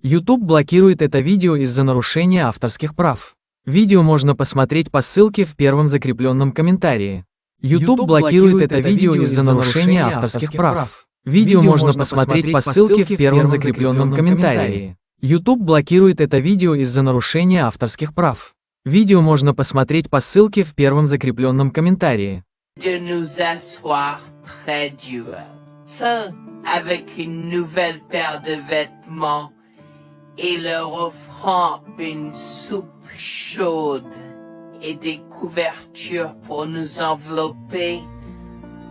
YouTube блокирует это видео из-за нарушения авторских прав. Видео можно посмотреть по ссылке в первом закрепленном комментарии. YouTube блокирует это видео из-за нарушения авторских прав. Видео можно посмотреть по ссылке в первом закрепленном комментарии. YouTube блокирует это видео из-за нарушения авторских прав. Видео можно посмотреть по ссылке в первом закрепленном комментарии. De nous asseoir près du feu avec une nouvelle paire de vêtements et leur offrant une soupe chaude et des couvertures pour nous envelopper,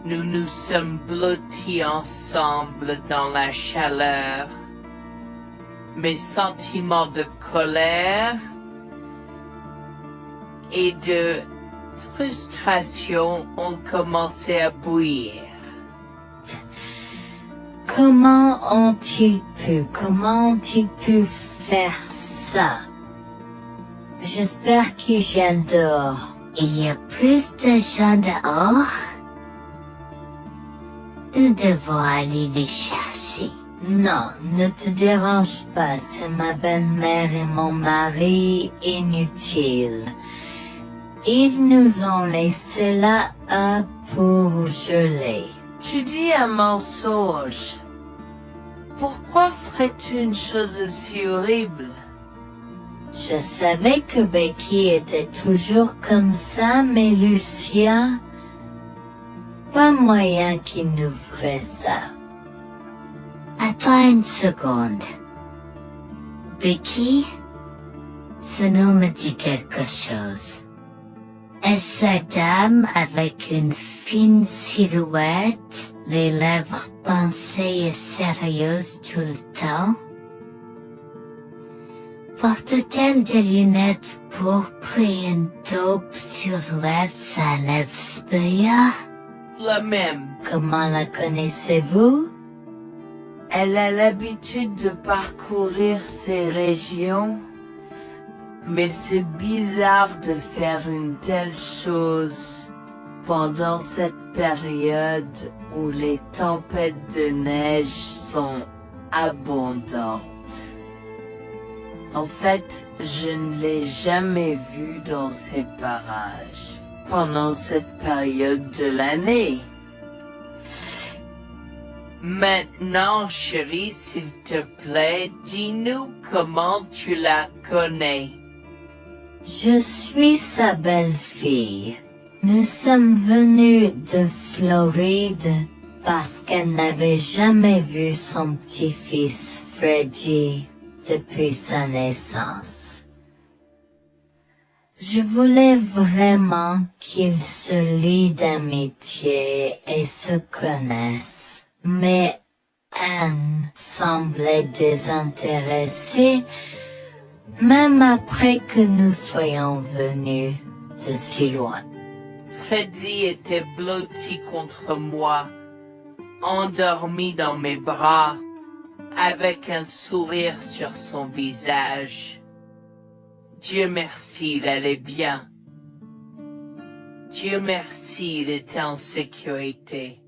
nous nous sommes blottis ensemble dans la chaleur. Mes sentiments de colère et de frustration ont commencé à bouillir. Comment ont-ils pu faire ça? J'espère qu'ils viennent dehors. Il y a plus de gens dehors. Nous devons aller les chercher. Non, ne te dérange pas, c'est ma belle-mère et mon mari inutiles. Ils nous ont laissé là pour geler. Tu dis un mensonge. Pourquoi ferais-tu une chose aussi horrible? Je savais que Becky était toujours comme ça, mais Lucia, pas moyen qu'il nous ferait ça. Attends une seconde. Becky, ce nom me dit quelque chose. Est-ce cette dame avec une fine silhouette, les lèvres pincées et sérieuses tout le temps? Porte-t-elle des lunettes pourpres et une taupe sur sa lèvre supérieure? La même. Comment la connaissez-vous? Elle a l'habitude de parcourir ces régions, mais c'est bizarre de faire une telle chose pendant cette période où les tempêtes de neige sont abondantes. En fait, je ne l'ai jamais vue dans ces parages pendant cette période de l'année. Maintenant, chérie, s'il te plaît, dis-nous comment tu la connais. Je suis sa belle-fille. Nous sommes venus de Floride parce qu'elle n'avait jamais vu son petit-fils Freddy depuis sa naissance. Je voulais vraiment qu'ils se lient d'amitié et se connaissent, mais Anne semblait désintéressée, même après que nous soyons venus de si loin. Freddy était blotti contre moi, endormi dans mes bras, avec un sourire sur son visage. Dieu merci, il allait bien. Dieu merci, il était en sécurité.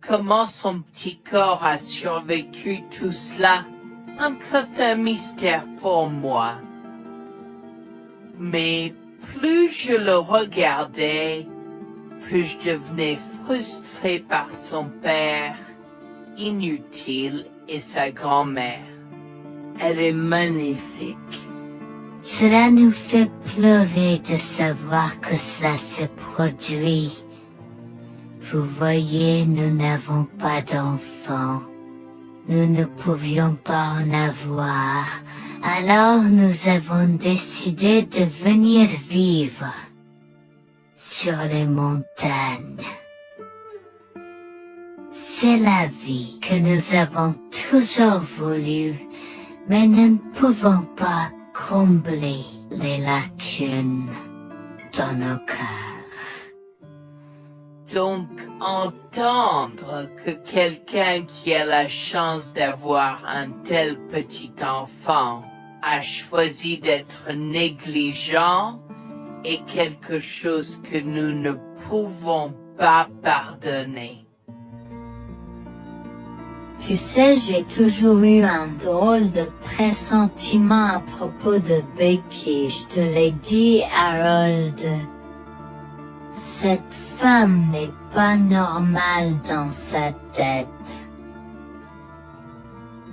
Comment son petit corps a survécu tout cela? Encore un mystère pour moi. Mais plus je le regardais, plus je devenais frustré par son père, inutile, et sa grand-mère. Elle est magnifique. Cela nous fait pleurer de savoir que cela s'est produit. Vous voyez, nous n'avons pas d'enfants. Nous ne pouvions pas en avoir. Alors nous avons décidé de venir vivre sur les montagnes. C'est la vie que nous avons toujours voulu, mais nous ne pouvons pas combler les lacunes dans nos cœurs. Donc, entendre que quelqu'un qui a la chance d'avoir un tel petit enfant a choisi d'être négligent est quelque chose que nous ne pouvons pas pardonner. Tu sais, j'ai toujours eu un drôle de pressentiment à propos de Becky, je te l'ai dit, Harold. Cette femme n'est pas normale dans sa tête.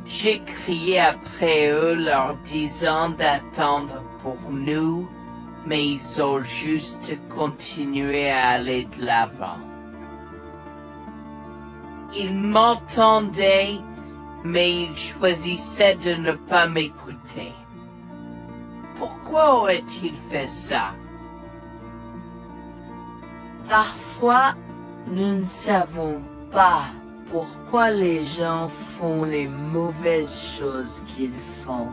J'ai crié après eux leur disant d'attendre pour nous, mais ils ont juste continué à aller de l'avant. Ils m'entendaient, mais ils choisissaient de ne pas m'écouter. Pourquoi aurait-il fait ça? Parfois, nous ne savons pas pourquoi les gens font les mauvaises choses qu'ils font.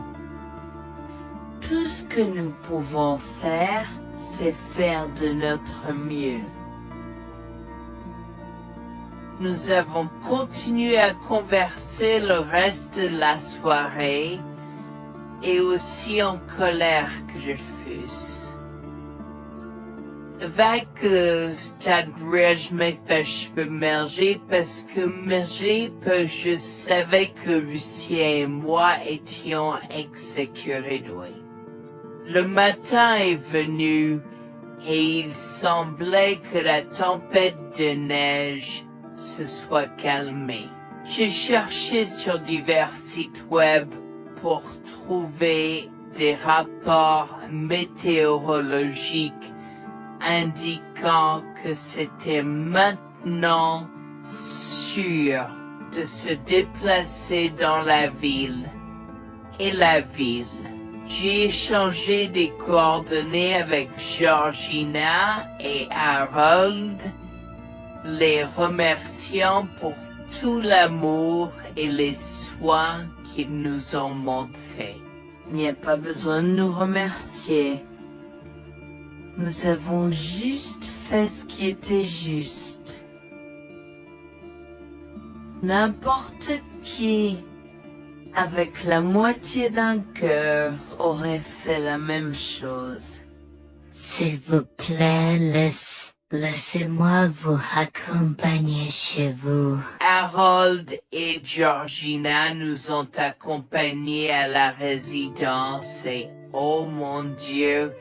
Tout ce que nous pouvons faire, c'est faire de notre mieux. Nous avons continué à converser le reste de la soirée, et aussi en colère que je fusse. Avec le stade où je m'ai fait cheveux merger parce que je savais que Lucien et moi étions exécutés de lui. Le matin est venu et il semblait que la tempête de neige se soit calmée. J'ai cherché sur divers sites web pour trouver des rapports météorologiques indiquant que c'était maintenant sûr de se déplacer dans la ville. Et la ville. J'ai échangé des coordonnées avec Georgina et Harold, les remerciant pour tout l'amour et les soins qu'ils nous ont montrés. Il n'y a pas besoin de nous remercier. Nous avons juste fait ce qui était juste. N'importe qui, avec la moitié d'un cœur, aurait fait la même chose. S'il vous plaît, laissez-moi vous accompagner chez vous. Harold et Georgina nous ont accompagnés à la résidence et, oh mon Dieu,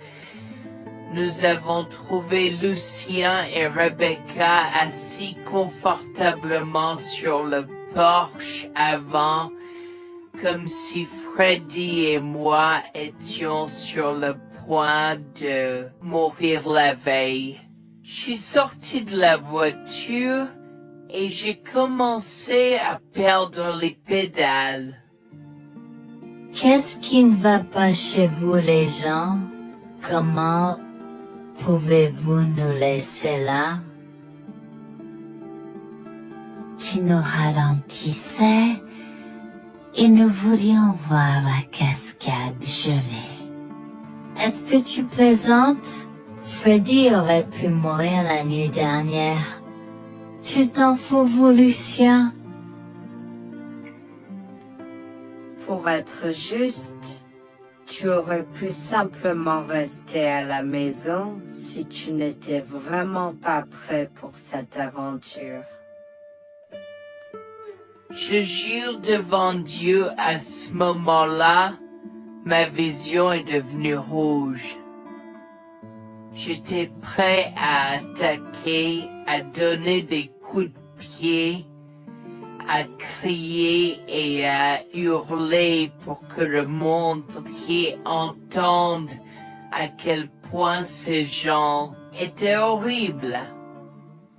nous avons trouvé Lucien et Rebecca assis confortablement sur le porche avant, comme si Freddy et moi étions sur le point de mourir la veille. Je suis sorti de la voiture et j'ai commencé à perdre les pédales. Qu'est-ce qui ne va pas chez vous les gens? Comment pouvez-vous nous laisser là? Tu nous ralentissais et nous voulions voir la cascade gelée. Est-ce que tu plaisantes? Freddy aurait pu mourir la nuit dernière. Tu t'en fous, vous, Lucien? Pour être juste, tu aurais pu simplement rester à la maison si tu n'étais vraiment pas prêt pour cette aventure. Je jure devant Dieu, à ce moment-là, ma vision est devenue rouge. J'étais prêt à attaquer, à donner des coups de pied, à crier et à hurler pour que le monde entier entende à quel point ces gens étaient horribles.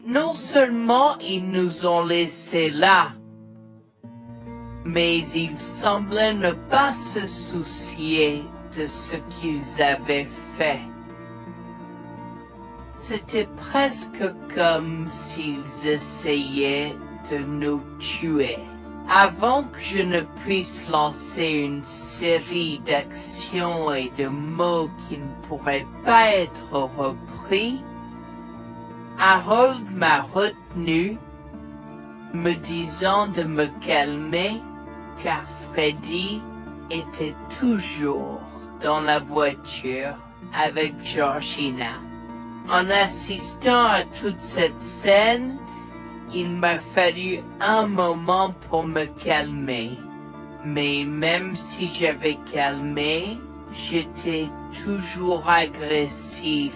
Non seulement ils nous ont laissés là, mais ils semblaient ne pas se soucier de ce qu'ils avaient fait. C'était presque comme s'ils essayaient de nous tuer. Avant que je ne puisse lancer une série d'actions et de mots qui ne pourraient pas être repris, Harold m'a retenu, me disant de me calmer, car Freddy était toujours dans la voiture avec Georgina. En assistant à toute cette scène, Il m'a fallu un moment pour me calmer. Mais même si j'avais calmé, j'étais toujours agressif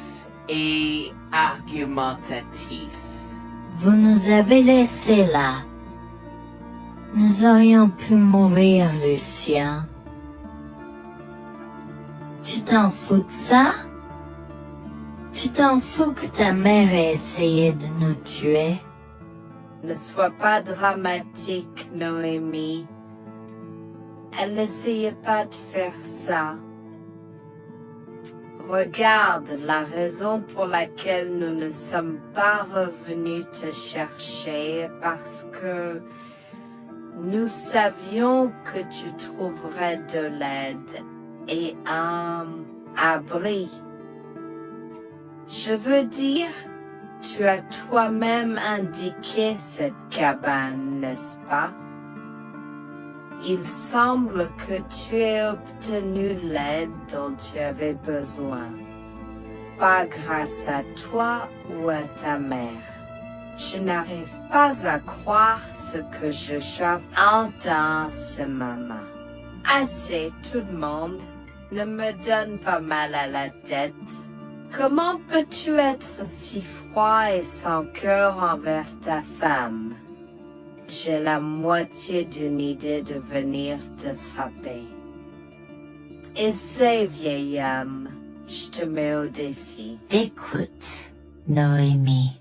et argumentatif. Vous nous avez laissés là. Nous aurions pu mourir, Lucien. Tu t'en fous de ça? Tu t'en fous que ta mère ait essayé de nous tuer? Ne sois pas dramatique, Noémie. Elle n'essayait pas de faire ça. Regarde, la raison pour laquelle nous ne sommes pas revenus te chercher est parce que nous savions que tu trouverais de l'aide et un abri. Je veux dire, tu as toi-même indiqué cette cabane, n'est-ce pas? Il semble que tu aies obtenu l'aide dont tu avais besoin. Pas grâce à toi ou à ta mère. Je n'arrive pas à croire ce que j'entends en ce moment. Assez, tout le monde. Ne me donne pas mal à la tête. Comment peux-tu être si froid et sans cœur envers ta femme? J'ai la moitié d'une idée de venir te frapper. Essaie, vieil homme. Je te mets au défi. Écoute, Noémie.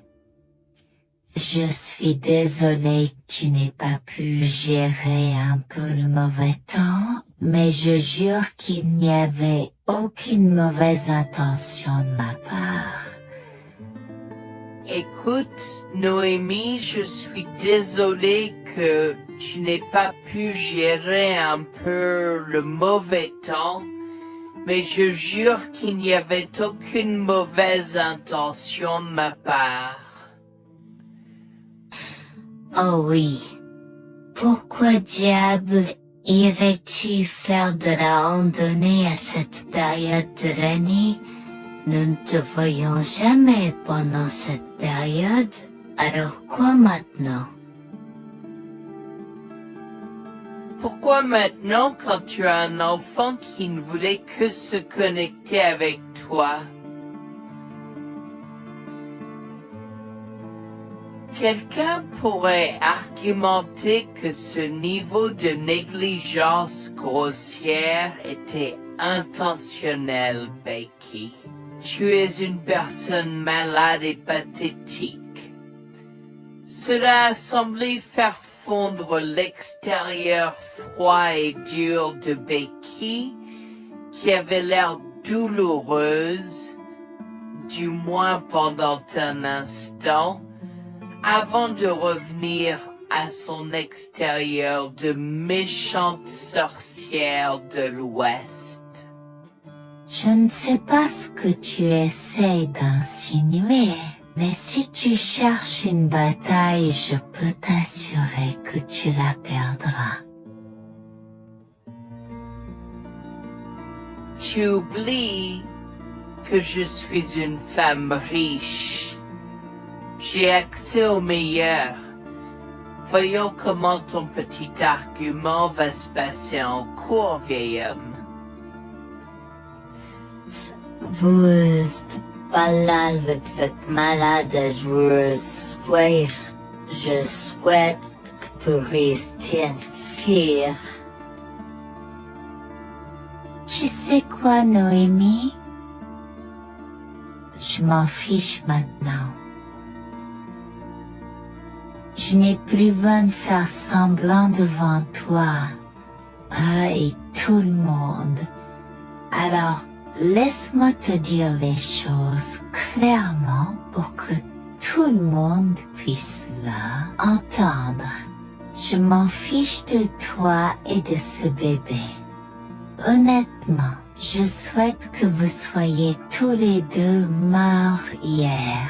Je suis désolée que tu n'aies pas pu gérer un peu le mauvais temps, mais je jure qu'il n'y avait aucune mauvaise intention de ma part. Écoute, Noémie, je suis désolé que tu n'aies pas pu gérer un peu le mauvais temps, mais je jure qu'il n'y avait aucune mauvaise intention de ma part. Oh oui. Pourquoi diable irais-tu faire de la randonnée à cette période de l'année? Nous ne te voyons jamais pendant cette période, alors quoi maintenant? Pourquoi maintenant quand tu as un enfant qui ne voulait que se connecter avec toi? Quelqu'un pourrait argumenter que ce niveau de négligence grossière était intentionnel, Becky. Tu es une personne malade et pathétique. Cela a semblé faire fondre l'extérieur froid et dur de Becky, qui avait l'air douloureuse, du moins pendant un instant, avant de revenir à son extérieur de méchante sorcière de l'Ouest. Je ne sais pas ce que tu essaies d'insinuer, mais si tu cherches une bataille, je peux t'assurer que tu la perdras. Tu oublies que je suis une femme riche. J'ai accès au meilleur. Voyons comment ton petit argument va se passer en cours, vieil homme. Vous êtes pas là avec votre malade à jouer soir. Je souhaite que vous restiez fiers. Tu sais quoi, Noémie? Je m'en fiche maintenant. Je n'ai plus besoin de faire semblant devant toi. Et tout le monde. Alors, laisse-moi te dire les choses clairement pour que tout le monde puisse entendre. Je m'en fiche de toi et de ce bébé. Honnêtement, je souhaite que vous soyez tous les deux morts hier.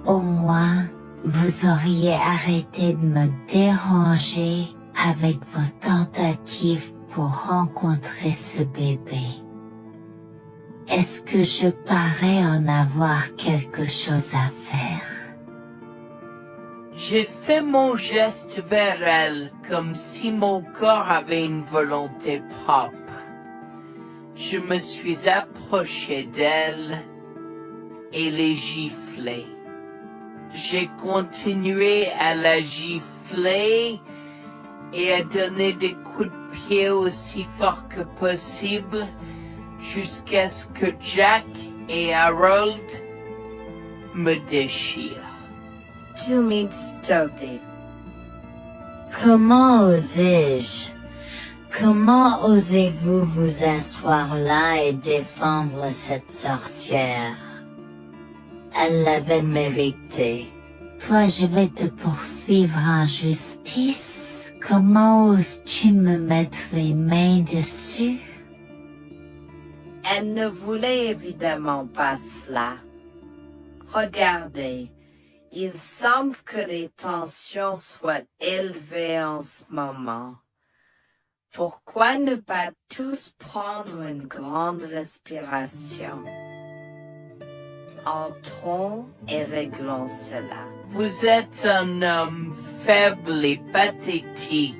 Au moins, vous auriez arrêté de me déranger avec vos tentatives pour rencontrer ce bébé. Est-ce que je parais en avoir quelque chose à faire? J'ai fait mon geste vers elle comme si mon corps avait une volonté propre. Je me suis approché d'elle et l'ai giflée. J'ai continué à la gifler et à donner des coups de pied aussi forts que possible jusqu'à ce que Jack et Harold me déchirent. Tu m'insultes. Comment osais-je? Comment osez-vous vous asseoir là et défendre cette sorcière? Elle l'avait mérité. Toi, je vais te poursuivre en justice. Comment oses-tu me mettre les mains dessus? Elle ne voulait évidemment pas cela. Regardez, il semble que les tensions soient élevées en ce moment. Pourquoi ne pas tous prendre une grande respiration? Entrons et réglons cela. Vous êtes un homme faible et pathétique,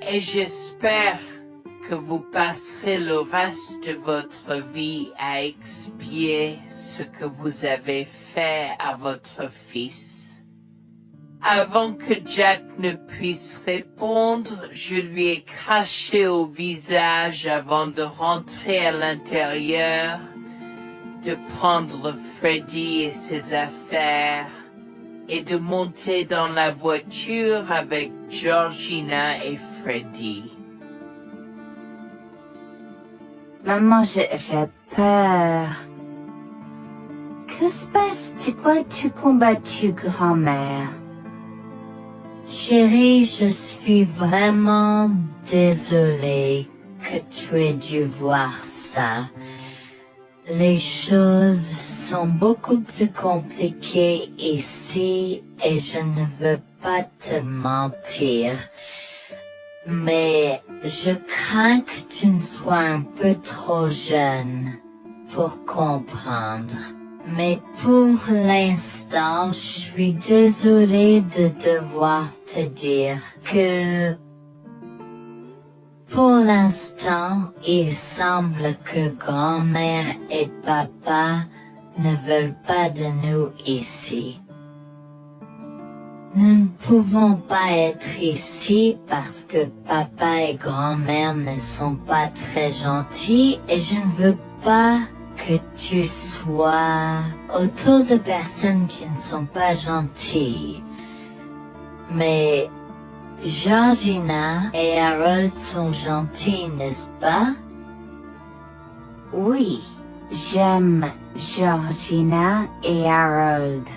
et j'espère que vous passerez le reste de votre vie à expier ce que vous avez fait à votre fils. Avant que Jack ne puisse répondre, je lui ai craché au visage avant de rentrer à l'intérieur, de prendre Freddy et ses affaires, et de monter dans la voiture avec Georgina et Freddy. Maman, j'ai peur. Que se passe-t-il? Pourquoi tu combattu grand-mère? Chérie, je suis vraiment désolée que tu aies dû voir ça. Les choses sont beaucoup plus compliquées ici et je ne veux pas te mentir. Mais je crains que tu ne sois un peu trop jeune pour comprendre. Mais pour l'instant, je suis désolée de devoir te dire que pour l'instant, il semble que grand-mère et papa ne veulent pas de nous ici. Nous ne pouvons pas être ici parce que papa et grand-mère ne sont pas très gentils et je ne veux pas que tu sois autour de personnes qui ne sont pas gentilles. Mais Georgina et Harold sont gentils, n'est-ce pas? Oui, j'aime Georgina et Harold.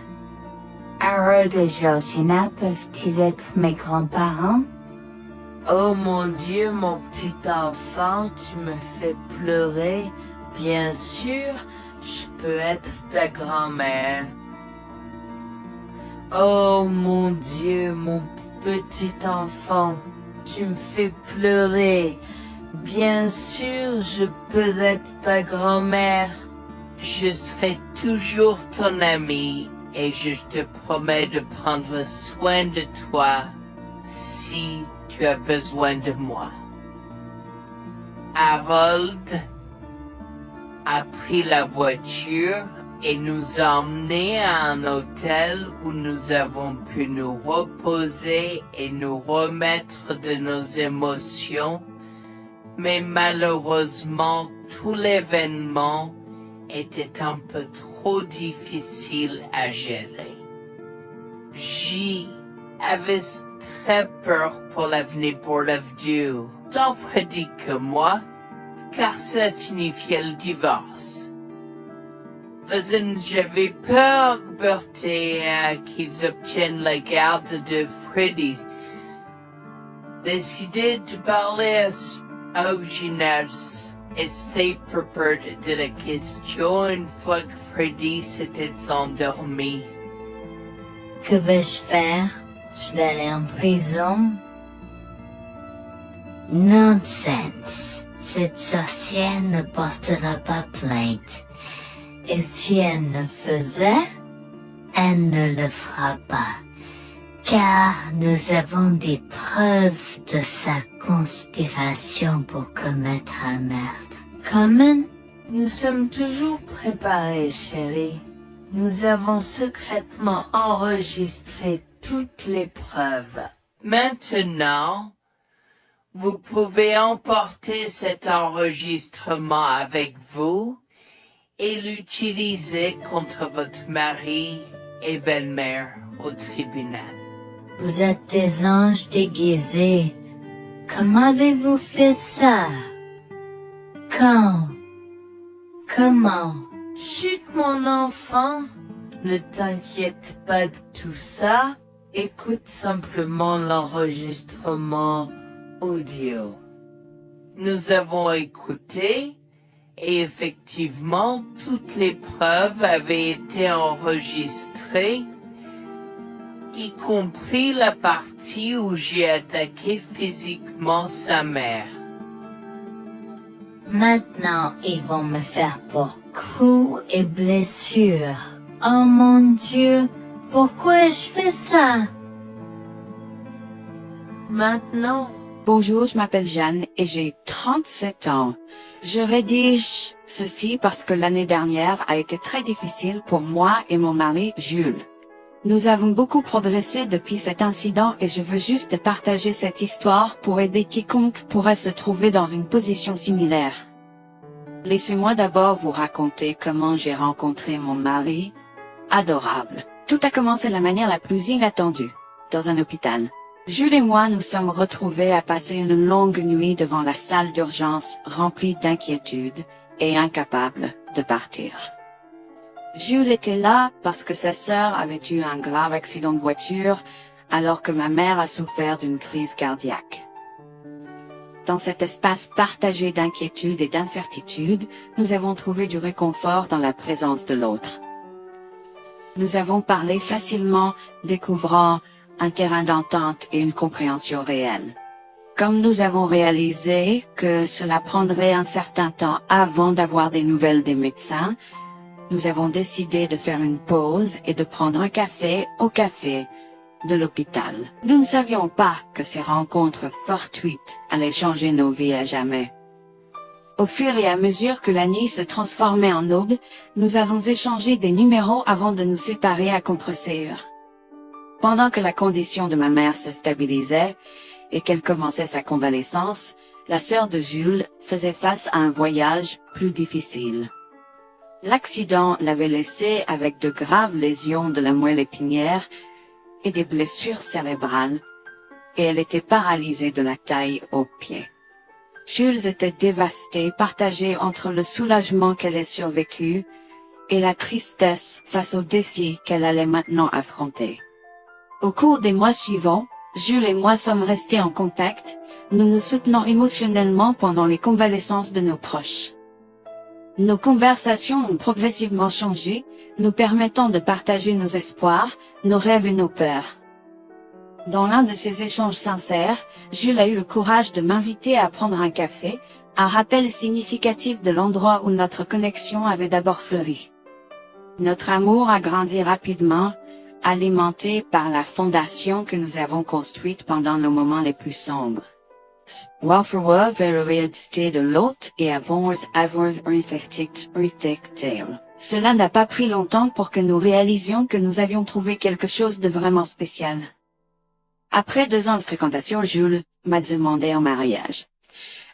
Harold et Georgina peuvent-ils être mes grands-parents? Oh mon Dieu, mon petit enfant, tu me fais pleurer. Bien sûr, je peux être ta grand-mère. Oh mon Dieu, mon petit enfant, tu me fais pleurer. Bien sûr, je peux être ta grand-mère. Je serai toujours ton ami et je te promets de prendre soin de toi si tu as besoin de moi. Harold a pris la voiture et nous a emmenés à un hôtel où nous avons pu nous reposer et nous remettre de nos émotions, mais malheureusement tout l'événement était un peu trop difficile à gérer. J'y avais très peur pour l'avenir pour Dieu, tant Freddy que moi, car cela signifiait le divorce. J'avais peur, Bertie, qu'ils obtiennent la garde de Freddy. Décidé de parler au gymnase et s'est préparé de la question une fois que Freddy s'était endormi. Que vais-je faire? Je vais aller en prison? Nonsense. Cette sorcière ne portera pas plainte. Et si elle ne faisait? Elle ne le fera pas. car nous avons des preuves de sa conspiration pour commettre un meurtre. Comment? Nous sommes toujours préparés, chérie. Nous avons secrètement enregistré toutes les preuves. Maintenant, vous pouvez emporter cet enregistrement avec vous et l'utiliser contre votre mari et belle-mère au tribunal. Vous êtes des anges déguisés. Comment avez-vous fait ça? Quand? Comment? Chut, mon enfant, ne t'inquiète pas de tout ça. Écoute simplement l'enregistrement audio. Nous avons écouté et effectivement toutes les preuves avaient été enregistrées, y compris la partie où j'ai attaqué physiquement sa mère. Maintenant, ils vont me faire pour coups et blessures. Oh mon Dieu, pourquoi je fais ça? Maintenant, Bonjour, je m'appelle Jeanne et j'ai 37 ans. Je rédige ceci parce que l'année dernière a été très difficile pour moi et mon mari Jules. Nous avons beaucoup progressé depuis cet incident et je veux juste partager cette histoire pour aider quiconque pourrait se trouver dans une position similaire. Laissez-moi d'abord vous raconter comment j'ai rencontré mon mari, adorable. Tout a commencé de la manière la plus inattendue, dans un hôpital. Jules et moi nous sommes retrouvés à passer une longue nuit devant la salle d'urgence remplie d'inquiétude et incapables de partir. Jules était là parce que sa sœur avait eu un grave accident de voiture alors que ma mère a souffert d'une crise cardiaque. Dans cet espace partagé d'inquiétude et d'incertitude, nous avons trouvé du réconfort dans la présence de l'autre. Nous avons parlé facilement, découvrant un terrain d'entente et une compréhension réelle. Comme nous avons réalisé que cela prendrait un certain temps avant d'avoir des nouvelles des médecins, nous avons décidé de faire une pause et de prendre un café au café de l'hôpital. Nous ne savions pas que ces rencontres fortuites allaient changer nos vies à jamais. Au fur et à mesure que la nuit se transformait en aube, nous avons échangé des numéros avant de nous séparer à contre-séance. Pendant que la condition de ma mère se stabilisait et qu'elle commençait sa convalescence, la sœur de Jules faisait face à un voyage plus difficile. L'accident l'avait laissée avec de graves lésions de la moelle épinière et des blessures cérébrales, et elle était paralysée de la taille aux pieds. Jules était dévasté, partagé entre le soulagement qu'elle ait survécu et la tristesse face aux défis qu'elle allait maintenant affronter. Au cours des mois suivants, Jules et moi sommes restés en contact, nous nous soutenons émotionnellement pendant les convalescences de nos proches. Nos conversations ont progressivement changé, nous permettant de partager nos espoirs, nos rêves et nos peurs. Dans l'un de ces échanges sincères, Jules a eu le courage de m'inviter à prendre un café, un rappel significatif de l'endroit où notre connexion avait d'abord fleuri. Notre amour a grandi rapidement, alimenté par la fondation que nous avons construite pendant nos moments les plus sombres. Welfare vers la réalité de l'autre et avons avoir réfléchi. Cela n'a pas pris longtemps pour que nous réalisions que nous avions trouvé quelque chose de vraiment spécial. Après 2 ans de fréquentation, Jules m'a demandé en mariage.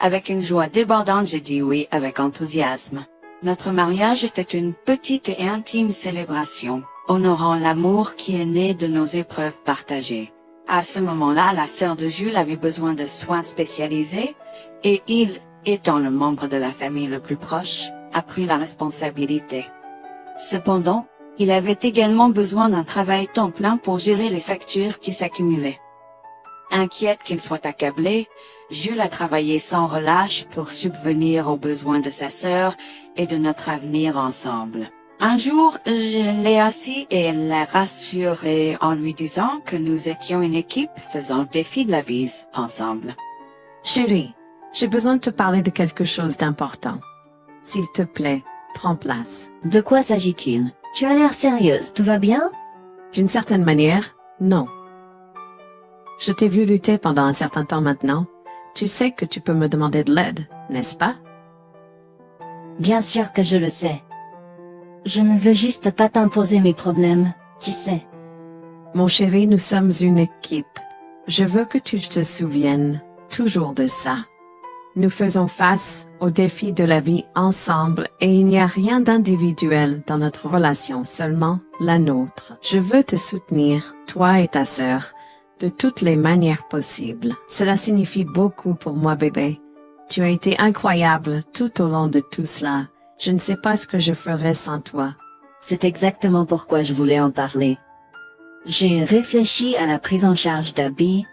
Avec une joie débordante, j'ai dit oui avec enthousiasme. Notre mariage était une petite et intime célébration, honorant l'amour qui est né de nos épreuves partagées. À ce moment-là, la sœur de Jules avait besoin de soins spécialisés, et il, étant le membre de la famille le plus proche, a pris la responsabilité. Cependant, il avait également besoin d'un travail temps plein pour gérer les factures qui s'accumulaient. Inquiète qu'il soit accablé, Jules a travaillé sans relâche pour subvenir aux besoins de sa sœur et de notre avenir ensemble. Un jour, je l'ai assis et l'ai rassuré en lui disant que nous étions une équipe faisant le défi de la vie ensemble. Chérie, j'ai besoin de te parler de quelque chose d'important. S'il te plaît, prends place. De quoi s'agit-il? Tu as l'air sérieuse, tout va bien? D'une certaine manière, non. Je t'ai vu lutter pendant un certain temps maintenant. Tu sais que tu peux me demander de l'aide, n'est-ce pas? Bien sûr que je le sais. Je ne veux juste pas t'imposer mes problèmes, tu sais. Mon chéri, nous sommes une équipe. Je veux que tu te souviennes toujours de ça. Nous faisons face aux défis de la vie ensemble et il n'y a rien d'individuel dans notre relation, seulement la nôtre. Je veux te soutenir, toi et ta sœur, de toutes les manières possibles. Cela signifie beaucoup pour moi, bébé. Tu as été incroyable tout au long de tout cela. Je ne sais pas ce que je ferais sans toi. C'est exactement pourquoi je voulais en parler. J'ai réfléchi à la prise en charge d'Abby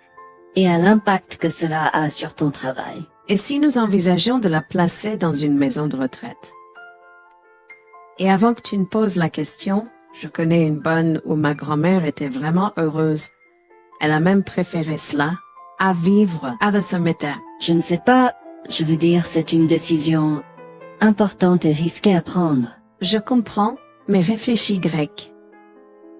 et à l'impact que cela a sur ton travail. Et si nous envisageons de la placer dans une maison de retraite? Et avant que tu ne poses la question, je connais une bonne où ma grand-mère était vraiment heureuse. Elle a même préféré cela à vivre à ce métier. Je ne sais pas, je veux dire, c'est une décision importante et risquée à prendre. Je comprends, mais réfléchis grec.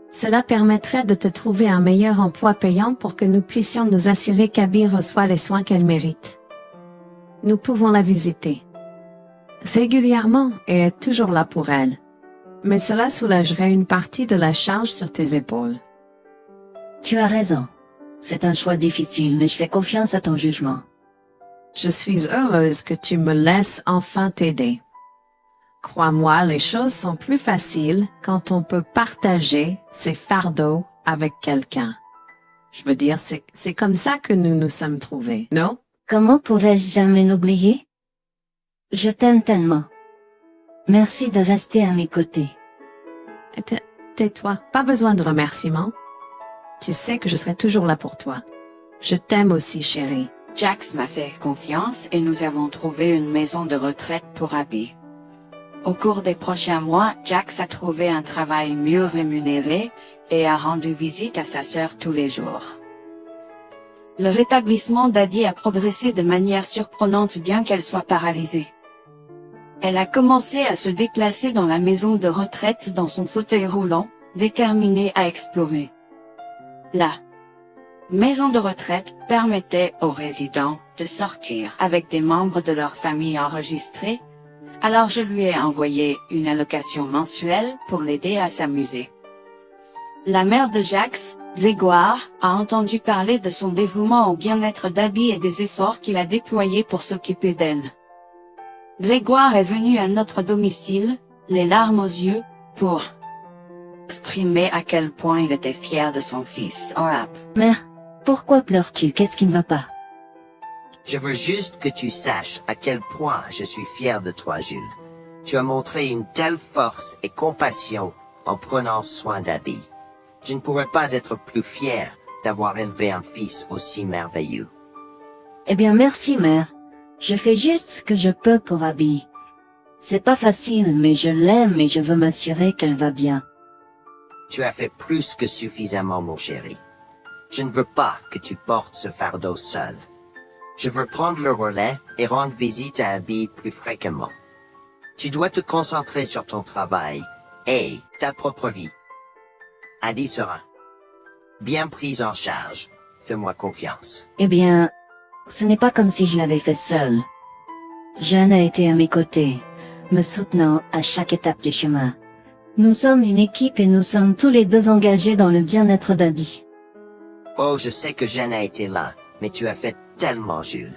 Cela permettrait de te trouver un meilleur emploi payant pour que nous puissions nous assurer qu'Abby reçoit les soins qu'elle mérite. Nous pouvons la visiter régulièrement et être toujours là pour elle. Mais cela soulagerait une partie de la charge sur tes épaules. Tu as raison. C'est un choix difficile, mais je fais confiance à ton jugement. Je suis heureuse que tu me laisses enfin t'aider. Crois-moi, les choses sont plus faciles quand on peut partager ses fardeaux avec quelqu'un. Je veux dire, c'est comme ça que nous nous sommes trouvés, non? Comment pourrais-je jamais l'oublier? Je t'aime tellement. Merci de rester à mes côtés. Tais-toi, pas besoin de remerciements. Tu sais que je serai toujours là pour toi. Je t'aime aussi, chérie. Jax m'a fait confiance et nous avons trouvé une maison de retraite pour Abby. Au cours des prochains mois, Jax a trouvé un travail mieux rémunéré et a rendu visite à sa sœur tous les jours. Le rétablissement d'Abby a progressé de manière surprenante bien qu'elle soit paralysée. Elle a commencé à se déplacer dans la maison de retraite dans son fauteuil roulant, déterminée à explorer. La maison de retraite permettait aux résidents de sortir avec des membres de leur famille enregistrés, alors je lui ai envoyé une allocation mensuelle pour l'aider à s'amuser. La mère de Jax, Grégoire, a entendu parler de son dévouement au bien-être d'Abby et des efforts qu'il a déployés pour s'occuper d'elle. Grégoire est venu à notre domicile, les larmes aux yeux, pour exprimer à quel point il était fier de son fils, Orap. Mère, pourquoi pleures-tu? Qu'est-ce qui ne va pas? Je veux juste que tu saches à quel point je suis fier de toi, Jules. Tu as montré une telle force et compassion en prenant soin d'Abby. Je ne pourrais pas être plus fier d'avoir élevé un fils aussi merveilleux. Eh bien, merci, mère. Je fais juste ce que je peux pour Abby. C'est pas facile, mais je l'aime et je veux m'assurer qu'elle va bien. Tu as fait plus que suffisamment, mon chéri. Je ne veux pas que tu portes ce fardeau seul. Je veux prendre le relais et rendre visite à Abby plus fréquemment. Tu dois te concentrer sur ton travail et ta propre vie. Abby sera bien prise en charge. Fais-moi confiance. Eh bien, ce n'est pas comme si je l'avais fait seule. Jeanne a été à mes côtés, me soutenant à chaque étape du chemin. Nous sommes une équipe et nous sommes tous les deux engagés dans le bien-être d'Abby. Oh, je sais que Jeanne a été là, mais tu as fait tellement, Jules.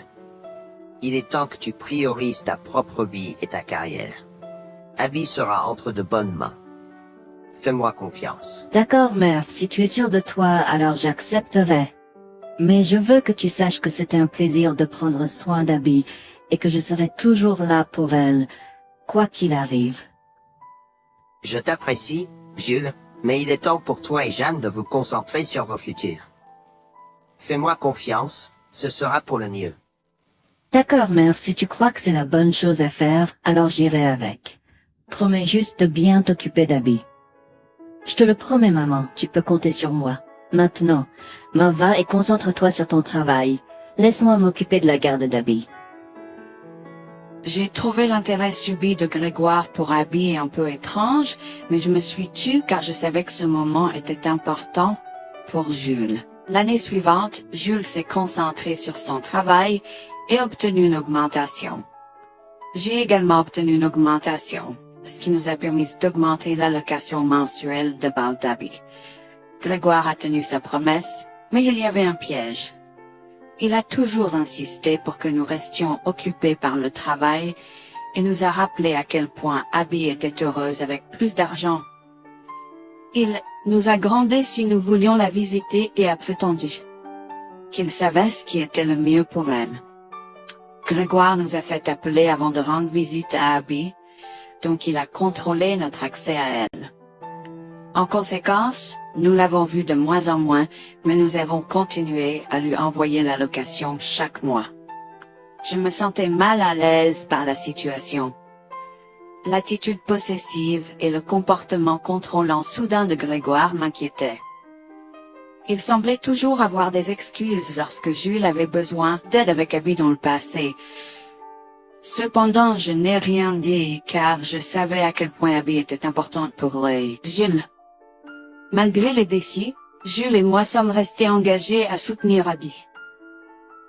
Il est temps que tu priorises ta propre vie et ta carrière. Abby sera entre de bonnes mains. Fais-moi confiance. D'accord, mère, si tu es sûre de toi, alors j'accepterai. Mais je veux que tu saches que c'était un plaisir de prendre soin d'Abby et que je serai toujours là pour elle, quoi qu'il arrive. Je t'apprécie, Jules, mais il est temps pour toi et Jeanne de vous concentrer sur vos futurs. Fais-moi confiance, ce sera pour le mieux. D'accord, mère, si tu crois que c'est la bonne chose à faire, alors j'irai avec. Promets juste de bien t'occuper d'Abby. Je te le promets, maman, tu peux compter sur moi. Maintenant, m'en va et concentre-toi sur ton travail. Laisse-moi m'occuper de la garde d'Abby. J'ai trouvé l'intérêt subi de Grégoire pour Abby un peu étrange, mais je me suis tue car je savais que ce moment était important pour Jules. L'année suivante, Jules s'est concentré sur son travail et obtenu une augmentation. J'ai également obtenu une augmentation, ce qui nous a permis d'augmenter l'allocation mensuelle de Bal d'Abby. Grégoire a tenu sa promesse, mais il y avait un piège. Il a toujours insisté pour que nous restions occupés par le travail et nous a rappelé à quel point Abby était heureuse avec plus d'argent. Il nous a grondé si nous voulions la visiter et a prétendu qu'il savait ce qui était le mieux pour elle. Grégoire nous a fait appeler avant de rendre visite à Abby, donc il a contrôlé notre accès à elle. En conséquence, nous l'avons vue de moins en moins, mais nous avons continué à lui envoyer l'allocation chaque mois. Je me sentais mal à l'aise par la situation. L'attitude possessive et le comportement contrôlant soudain de Grégoire m'inquiétaient. Il semblait toujours avoir des excuses lorsque Jules avait besoin d'aide avec Abby dans le passé. Cependant, je n'ai rien dit car je savais à quel point Abby était importante pour Jules. Malgré les défis, Jules et moi sommes restés engagés à soutenir Abby.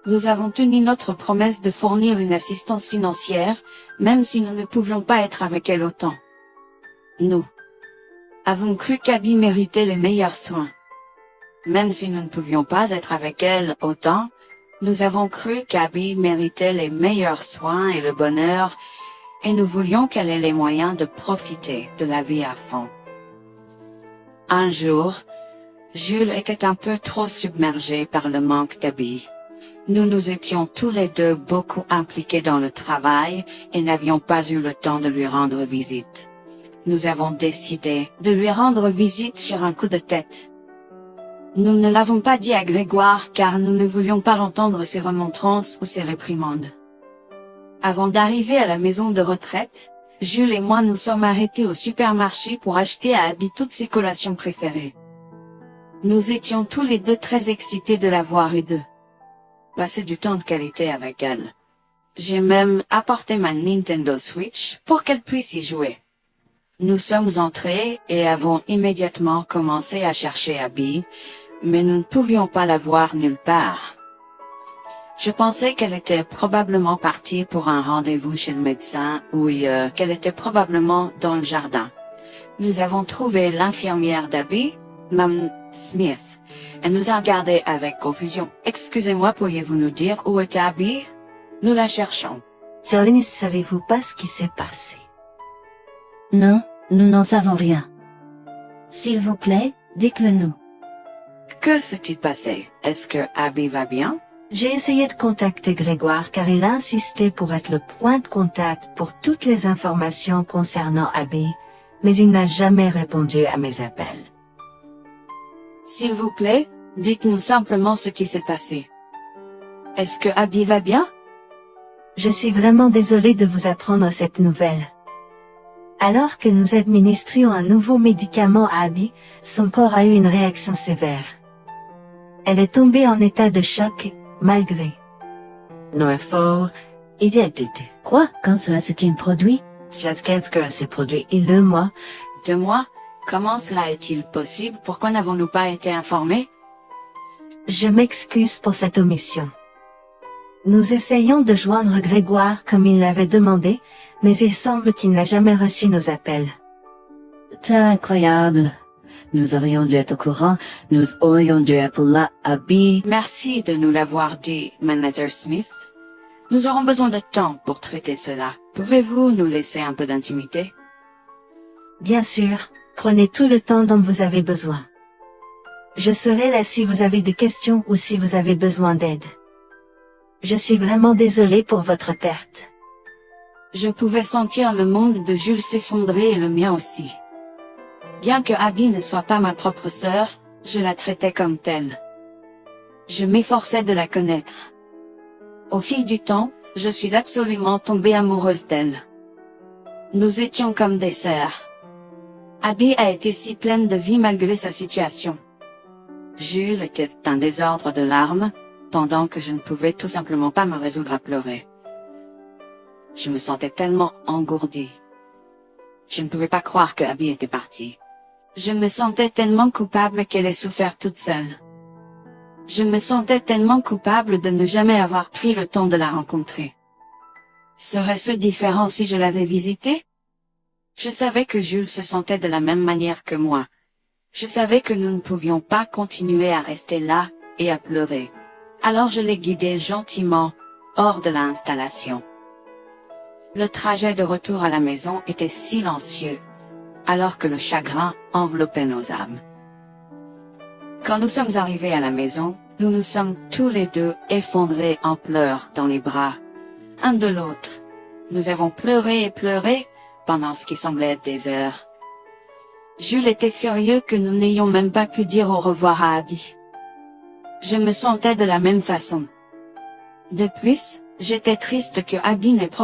Nous avons tenu notre promesse de fournir une assistance financière, même si nous ne pouvions pas être avec elle autant. Nous avons cru qu'Abby méritait les meilleurs soins. Même si nous ne pouvions pas être avec elle autant, nous avons cru qu'Abby méritait les meilleurs soins et le bonheur, et nous voulions qu'elle ait les moyens de profiter de la vie à fond. Un jour, Jules était un peu trop submergé par le manque d'Abby. Nous nous étions tous les deux beaucoup impliqués dans le travail et n'avions pas eu le temps de lui rendre visite. Nous avons décidé de lui rendre visite sur un coup de tête. Nous ne l'avons pas dit à Grégoire car nous ne voulions pas entendre ses remontrances ou ses réprimandes. Avant d'arriver à la maison de retraite, Jules et moi nous sommes arrêtés au supermarché pour acheter à Abby toutes ses collations préférées. Nous étions tous les deux très excités de la voir et de passer du temps de qualité avec elle. J'ai même apporté ma Nintendo Switch pour qu'elle puisse y jouer. Nous sommes entrés et avons immédiatement commencé à chercher Abby, mais nous ne pouvions pas la voir nulle part. Je pensais qu'elle était probablement partie pour un rendez-vous chez le médecin ou qu'elle était probablement dans le jardin. Nous avons trouvé l'infirmière d'Abby, Mme Smith. Elle nous a regardés avec confusion. « Excusez-moi, pourriez-vous nous dire où est Abby? Nous la cherchons. » Jolene, savez-vous pas ce qui s'est passé? Non, nous n'en savons rien. S'il vous plaît, dites-le nous. Que s'est-il passé? Est-ce que Abby va bien? J'ai essayé de contacter Grégoire car il a insisté pour être le point de contact pour toutes les informations concernant Abby, mais il n'a jamais répondu à mes appels. S'il vous plaît, dites-nous simplement ce qui s'est passé. Est-ce que Abby va bien? Je suis vraiment désolée de vous apprendre cette nouvelle. Alors que nous administrions un nouveau médicament à Abby, son corps a eu une réaction sévère. Elle est tombée en état de choc, malgré nos efforts et d'aide. Quoi? Quand cela s'est-il produit? Cela s'est produit il y a 2 mois. 2 mois? Comment cela est-il possible? Pourquoi n'avons-nous pas été informés? Je m'excuse pour cette omission. Nous essayons de joindre Grégoire comme il l'avait demandé, mais il semble qu'il n'a jamais reçu nos appels. C'est incroyable. Nous aurions dû être au courant, nous aurions dû appeler Abby. Merci de nous l'avoir dit, Manager Smith. Nous aurons besoin de temps pour traiter cela. Pouvez-vous nous laisser un peu d'intimité? Bien sûr, prenez tout le temps dont vous avez besoin. Je serai là si vous avez des questions ou si vous avez besoin d'aide. Je suis vraiment désolée pour votre perte. Je pouvais sentir le monde de Jules s'effondrer et le mien aussi. Bien que Abby ne soit pas ma propre sœur, je la traitais comme telle. Je m'efforçais de la connaître. Au fil du temps, je suis absolument tombée amoureuse d'elle. Nous étions comme des sœurs. Abby a été si pleine de vie malgré sa situation. Jules était un désordre de larmes, pendant que je ne pouvais tout simplement pas me résoudre à pleurer. Je me sentais tellement engourdie. Je ne pouvais pas croire que Abby était partie. Je me sentais tellement coupable qu'elle ait souffert toute seule. Je me sentais tellement coupable de ne jamais avoir pris le temps de la rencontrer. Serait-ce différent si je l'avais visitée? Je savais que Jules se sentait de la même manière que moi. Je savais que nous ne pouvions pas continuer à rester là et à pleurer. Alors je l'ai guidé gentiment hors de l'installation. Le trajet de retour à la maison était silencieux, alors que le chagrin enveloppait nos âmes. Quand nous sommes arrivés à la maison, nous nous sommes tous les deux effondrés en pleurs dans les bras, un de l'autre. Nous avons pleuré et pleuré pendant ce qui semblait être des heures. Jules était furieux que nous n'ayons même pas pu dire au revoir à Abby. Je me sentais de la même façon. De plus, j'étais triste que Abby n'ait